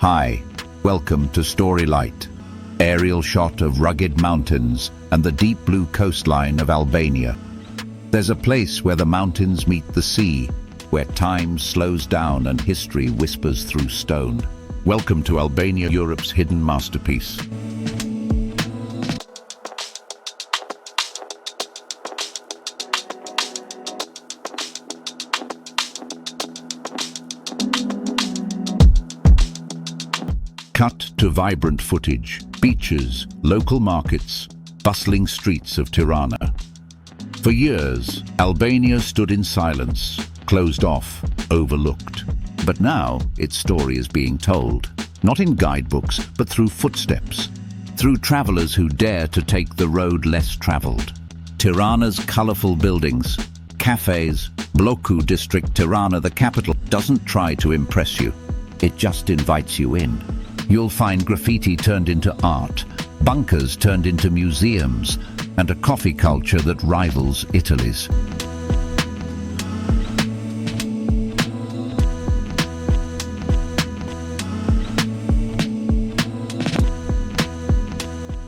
Hi, welcome to Storylight, aerial shot of rugged mountains and the deep blue coastline of Albania. There's a place where the mountains meet the sea, where time slows down and history whispers through stone. Welcome to Albania, Europe's hidden masterpiece. Cut to vibrant footage, beaches, local markets, bustling streets of Tirana. For years, Albania stood in silence, closed off, overlooked. But now, its story is being told, not in guidebooks, but through footsteps, through travelers who dare to take the road less traveled. Tirana's colorful buildings, cafes, Bloku district Tirana, the capital, doesn't try to impress you. It just invites you in. You'll find graffiti turned into art, bunkers turned into museums, and a coffee culture that rivals Italy's.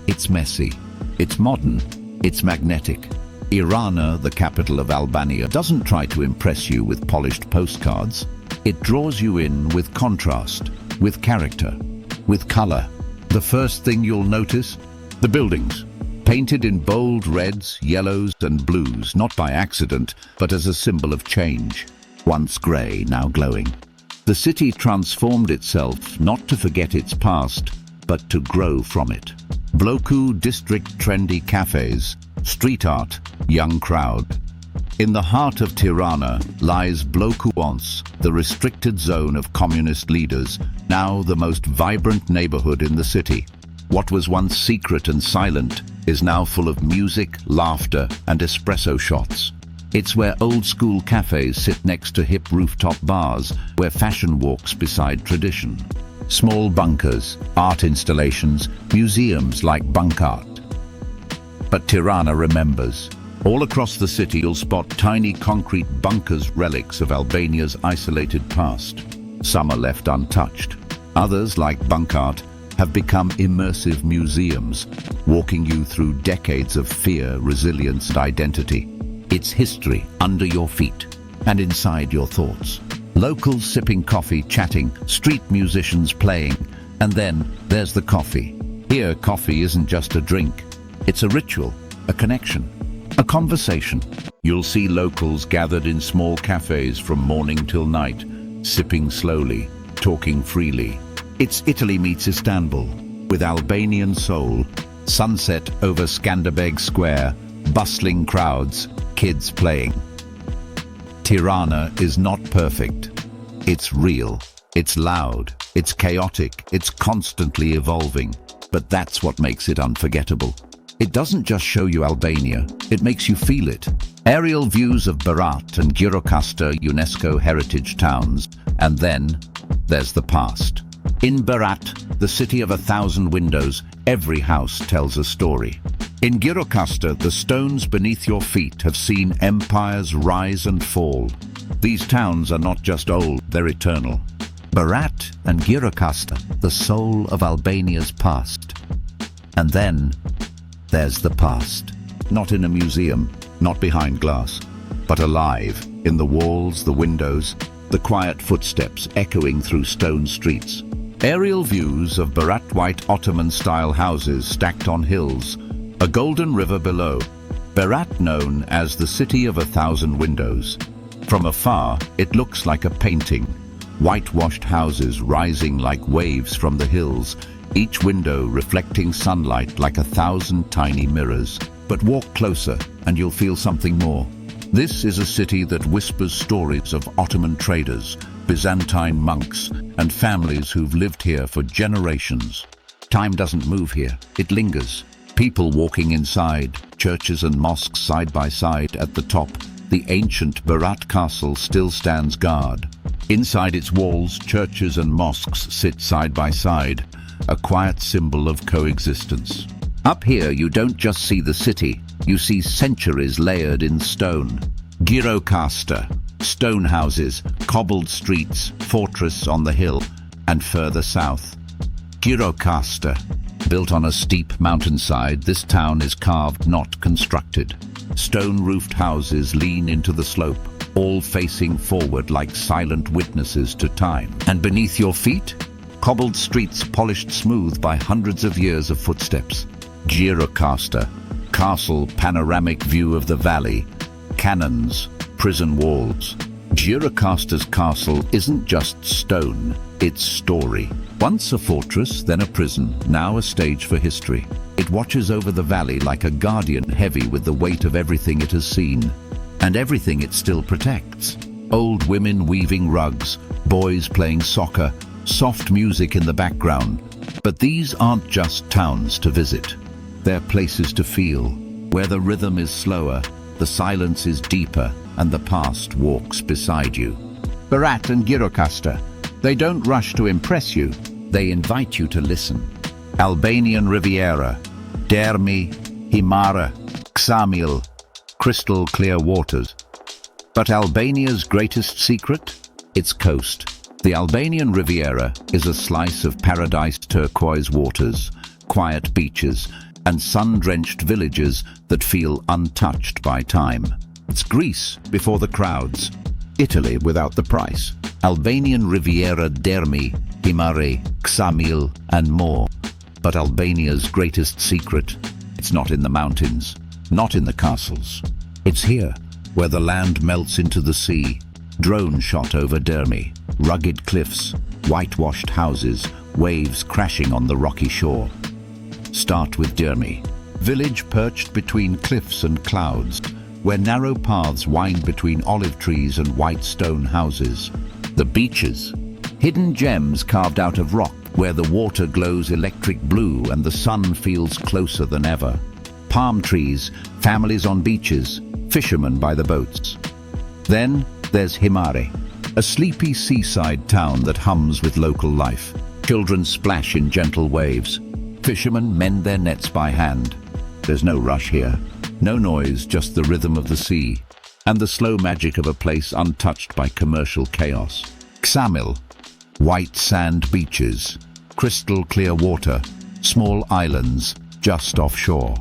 It's messy, it's modern, it's magnetic. Tirana, the capital of Albania, doesn't try to impress you with polished postcards. It draws you in with contrast, with character, with color. The first thing you'll notice? The buildings. Painted in bold reds, yellows and blues, not by accident, but as a symbol of change. Once grey, now glowing. The city transformed itself not to forget its past, but to grow from it. Bloku district trendy cafes, street art, young crowd. In the heart of Tirana lies Bloku, the restricted zone of communist leaders, now the most vibrant neighborhood in the city. What was once secret and silent is now full of music, laughter, and espresso shots. It's where old-school cafes sit next to hip rooftop bars, where fashion walks beside tradition. Small bunkers, art installations, museums like Bunk Art. But Tirana remembers. All across the city you'll spot tiny concrete bunkers, relics of Albania's isolated past. Some are left untouched. Others, like Bunk Art, have become immersive museums, walking you through decades of fear, resilience and identity. It's history under your feet and inside your thoughts. Locals sipping coffee, chatting, street musicians playing, and then there's the coffee. Here, coffee isn't just a drink. It's a ritual, a connection. A conversation. You'll see locals gathered in small cafes from morning till night, sipping slowly, talking freely. It's Italy meets Istanbul, with Albanian soul, sunset over Skanderbeg Square, bustling crowds, kids playing. Tirana is not perfect. It's real, it's loud, it's chaotic, it's constantly evolving. But that's what makes it unforgettable. It doesn't just show you Albania, it makes you feel it. Aerial views of Berat and Gjirokastër, UNESCO heritage towns, and then there's the past. In Berat, the city of 1,000 windows, every house tells a story. In Gjirokastër, the stones beneath your feet have seen empires rise and fall. These towns are not just old, they're eternal. Berat and Gjirokastër, the soul of Albania's past. And then there's the past. Not in a museum, not behind glass, but alive, in the walls, the windows, the quiet footsteps echoing through stone streets. Aerial views of Berat white Ottoman-style houses stacked on hills, a golden river below. Berat known as the city of 1,000 windows. From afar, it looks like a painting. Whitewashed houses rising like waves from the hills, each window reflecting sunlight like 1,000 tiny mirrors. But walk closer and you'll feel something more. This is a city that whispers stories of Ottoman traders, Byzantine monks, and families who've lived here for generations. Time doesn't move here, it lingers. People walking inside, churches and mosques side by side. At the top, the ancient Berat castle still stands guard. Inside its walls, churches and mosques sit side by side, a quiet symbol of coexistence. Up here, you don't just see the city, you see centuries layered in stone. Gjirokastër, stone houses, cobbled streets, fortress on the hill. And further south, Gjirokastër. Built on a steep mountainside, this town is carved, not constructed. Stone-roofed houses lean into the slope, all facing forward like silent witnesses to time. And beneath your feet, cobbled streets polished smooth by hundreds of years of footsteps. Gjirokastër, castle, panoramic view of the valley, cannons, prison walls. Gjirokastër's castle isn't just stone, it's story. Once a fortress, then a prison, now a stage for history. It watches over the valley like a guardian, heavy with the weight of everything it has seen, and everything it still protects. Old women weaving rugs, boys playing soccer, soft music in the background. But these aren't just towns to visit. They're places to feel, where the rhythm is slower, the silence is deeper, and the past walks beside you. Berat and Gjirokastër. They don't rush to impress you, they invite you to listen. Albanian Riviera, Dermi, Himara, Ksamil, crystal clear waters. But Albania's greatest secret? Its coast. The Albanian Riviera is a slice of paradise, turquoise waters, quiet beaches, and sun-drenched villages that feel untouched by time. It's Greece before the crowds, Italy without the price. Albanian Riviera, Dermi, Himare, Ksamil, and more. But Albania's greatest secret, it's not in the mountains, not in the castles. It's here, where the land melts into the sea. Drone shot over Dermi, rugged cliffs, whitewashed houses, waves crashing on the rocky shore. Start with Dermi, village perched between cliffs and clouds, where narrow paths wind between olive trees and white stone houses. The beaches, hidden gems carved out of rock, where the water glows electric blue and the sun feels closer than ever. Palm trees, families on beaches, fishermen by the boats. Then there's Himare, a sleepy seaside town that hums with local life. Children splash in gentle waves. Fishermen mend their nets by hand. There's no rush here. No noise, just the rhythm of the sea and the slow magic of a place untouched by commercial chaos. Ksamil, white sand beaches, crystal clear water, small islands just offshore.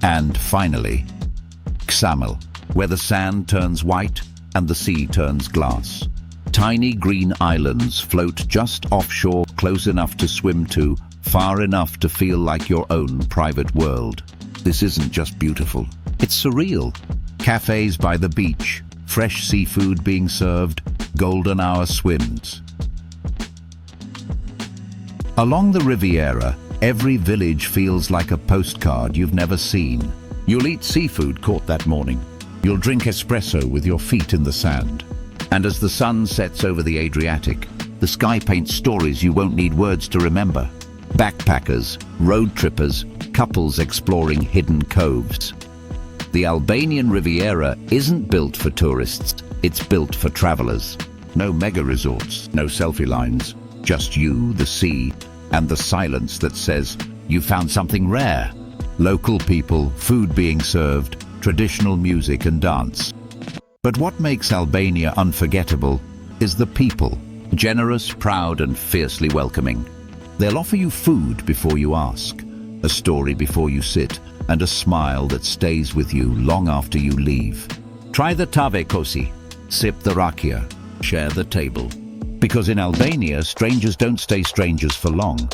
And finally, Ksamil, where the sand turns white and the sea turns glass. Tiny green islands float just offshore, close enough to swim to, far enough to feel like your own private world. This isn't just beautiful, it's surreal. Cafes by the beach, fresh seafood being served, golden hour swims. Along the Riviera, every village feels like a postcard you've never seen. You'll eat seafood caught that morning. You'll drink espresso with your feet in the sand. And as the sun sets over the Adriatic, the sky paints stories you won't need words to remember. Backpackers, road trippers, couples exploring hidden coves. The Albanian Riviera isn't built for tourists, it's built for travelers. No mega resorts, no selfie lines, just you, the sea, and the silence that says, you found something rare. Local people, food being served, traditional music and dance. But what makes Albania unforgettable is the people. Generous, proud, and fiercely welcoming. They'll offer you food before you ask, a story before you sit, and a smile that stays with you long after you leave. Try the tave kosi, sip the rakia, share the table. Because in Albania, strangers don't stay strangers for long.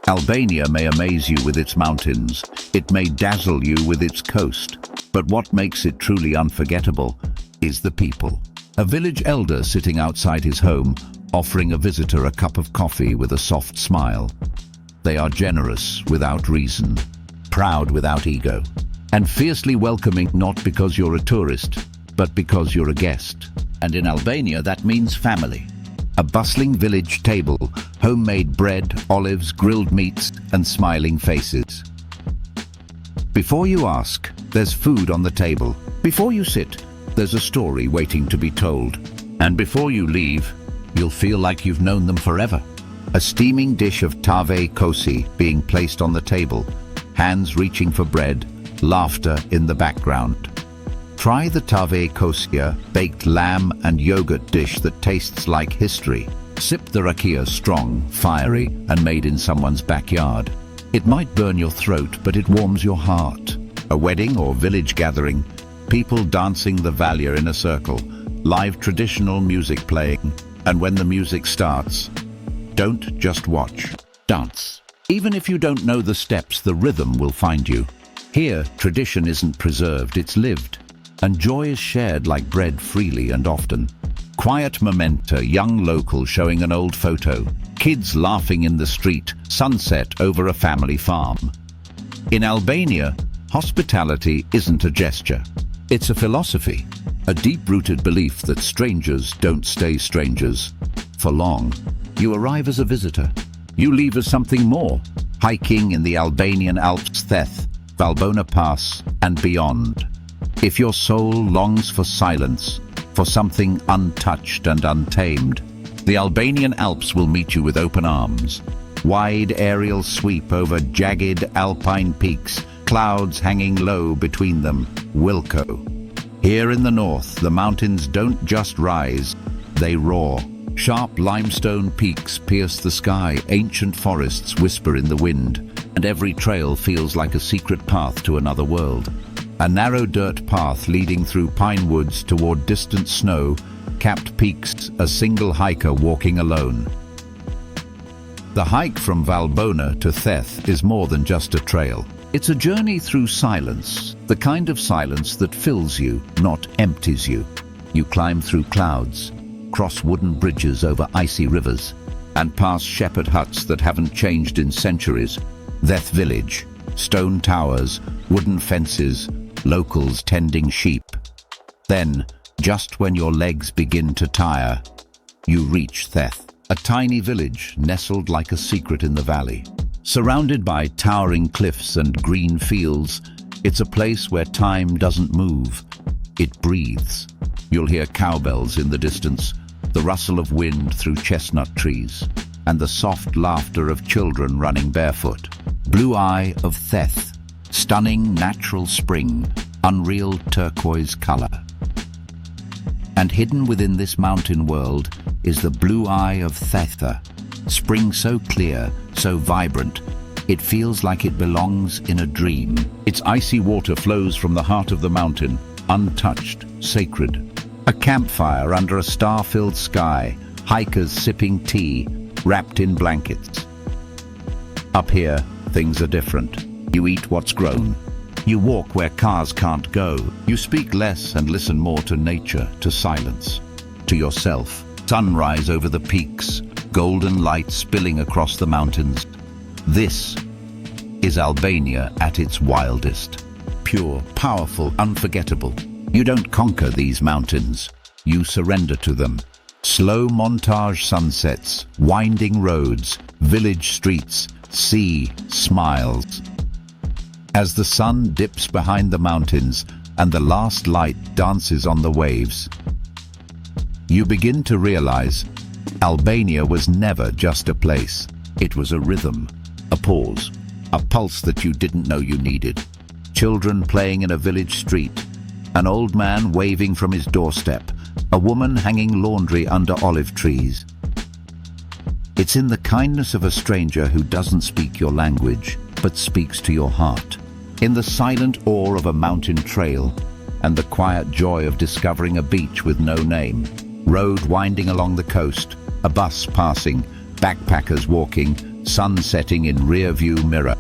Albania may amaze you with its mountains, it may dazzle you with its coast, but what makes it truly unforgettable is the people. A village elder sitting outside his home, offering a visitor a cup of coffee with a soft smile. They are generous without reason, proud without ego, and fiercely welcoming not because you're a tourist, but because you're a guest. And in Albania, that means family. A bustling village table, homemade bread, olives, grilled meats, and smiling faces. Before you ask, there's food on the table. Before you sit, there's a story waiting to be told. And before you leave, you'll feel like you've known them forever. A steaming dish of tave kosi being placed on the table, hands reaching for bread, laughter in the background. Try the tave kosia, baked lamb and yogurt dish that tastes like history. Sip the rakia strong, fiery, and made in someone's backyard. It might burn your throat, but it warms your heart. A wedding or village gathering, people dancing the valja in a circle, live traditional music playing, and when the music starts, don't just watch, dance. Even if you don't know the steps, the rhythm will find you. Here, tradition isn't preserved, it's lived, and joy is shared like bread freely and often. Quiet memento, young local showing an old photo, kids laughing in the street, sunset over a family farm. In Albania, hospitality isn't a gesture. It's a philosophy, a deep-rooted belief that strangers don't stay strangers for long. You arrive as a visitor. You leave as something more, hiking in the Albanian Alps, Theth, Valbona Pass, and beyond. If your soul longs for silence, for something untouched and untamed, the Albanian Alps will meet you with open arms. Wide aerial sweep over jagged alpine peaks, clouds hanging low between them, Wilco. Here in the north, the mountains don't just rise, they roar. Sharp limestone peaks pierce the sky, ancient forests whisper in the wind, and every trail feels like a secret path to another world. A narrow dirt path leading through pine woods toward distant snow-capped peaks, a single hiker walking alone. The hike from Valbona to Theth is more than just a trail. It's a journey through silence, the kind of silence that fills you, not empties you. You climb through clouds, cross wooden bridges over icy rivers, and pass shepherd huts that haven't changed in centuries. Theth village, stone towers, wooden fences, locals tending sheep. Then, just when your legs begin to tire, you reach Theth, a tiny village nestled like a secret in the valley. Surrounded by towering cliffs and green fields, it's a place where time doesn't move, it breathes. You'll hear cowbells in the distance, the rustle of wind through chestnut trees, and the soft laughter of children running barefoot. Blue Eye of Theth, stunning natural spring, unreal turquoise color. And hidden within this mountain world is the Blue Eye of Theth, spring so clear, so vibrant, it feels like it belongs in a dream. Its icy water flows from the heart of the mountain, untouched, sacred. A campfire under a star-filled sky, hikers sipping tea, wrapped in blankets. Up here, things are different. You eat what's grown. You walk where cars can't go. You speak less and listen more to nature, to silence, to yourself. Sunrise over the peaks, golden light spilling across the mountains. This is Albania at its wildest. Pure, powerful, unforgettable. You don't conquer these mountains. You surrender to them. Slow montage sunsets, winding roads, village streets, sea smiles. As the sun dips behind the mountains and the last light dances on the waves, you begin to realize Albania was never just a place. It was a rhythm, a pause, a pulse that you didn't know you needed. Children playing in a village street, an old man waving from his doorstep, a woman hanging laundry under olive trees. It's in the kindness of a stranger who doesn't speak your language, but speaks to your heart. In the silent awe of a mountain trail, and the quiet joy of discovering a beach with no name. Road winding along the coast, a bus passing, backpackers walking, sun setting in rear-view mirror.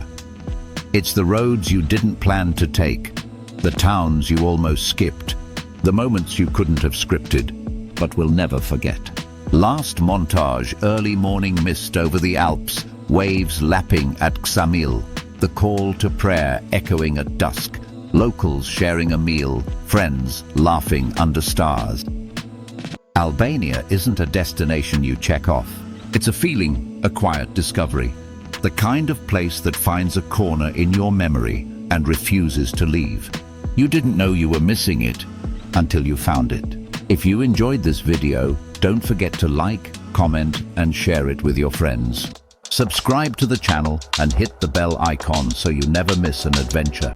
It's the roads you didn't plan to take, the towns you almost skipped, the moments you couldn't have scripted, but will never forget. Last montage, early morning mist over the Alps, waves lapping at Ksamil, the call to prayer echoing at dusk, locals sharing a meal, friends laughing under stars. Albania isn't a destination you check off. It's a feeling, a quiet discovery, the kind of place that finds a corner in your memory and refuses to leave. You didn't know you were missing it until you found it. If you enjoyed this video, don't forget to like, comment, and share it with your friends. Subscribe to the channel and hit the bell icon so you never miss an adventure.